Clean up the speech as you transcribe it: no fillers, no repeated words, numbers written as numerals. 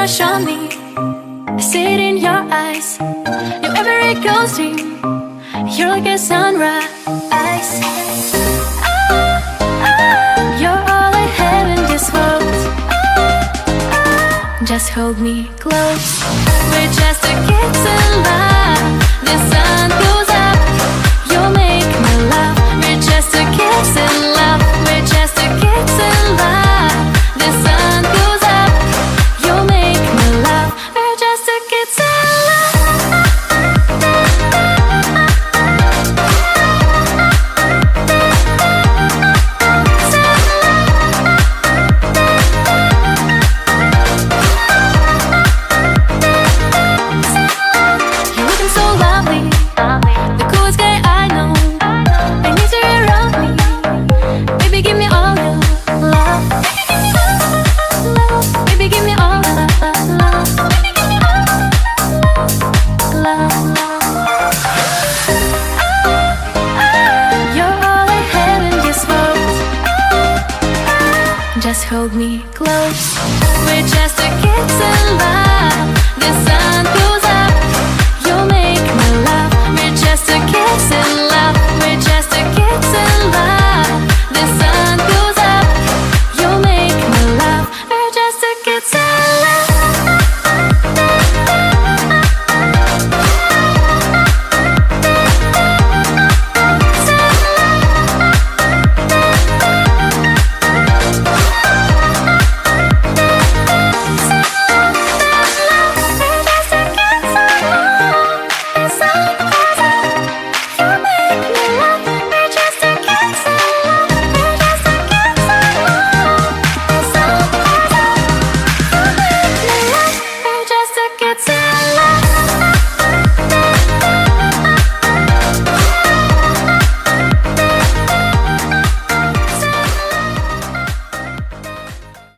crush on me. I see it in your eyes. Your every ghost dream. You're like a sunrise. You're all I have in this world. Just hold me close. We're just a kids in love. The sun goes up. You'll make me laugh. We're just a kids in love. We're just a kids in love. The sun goes up. You'll make me laugh. We're just a kids in love. You're looking so lovely. The coolest guy I know. I need you around me. Baby, give me all your love. Baby, give me all your love. You're all I have in this world. Just hold me close. We're just a kids in love.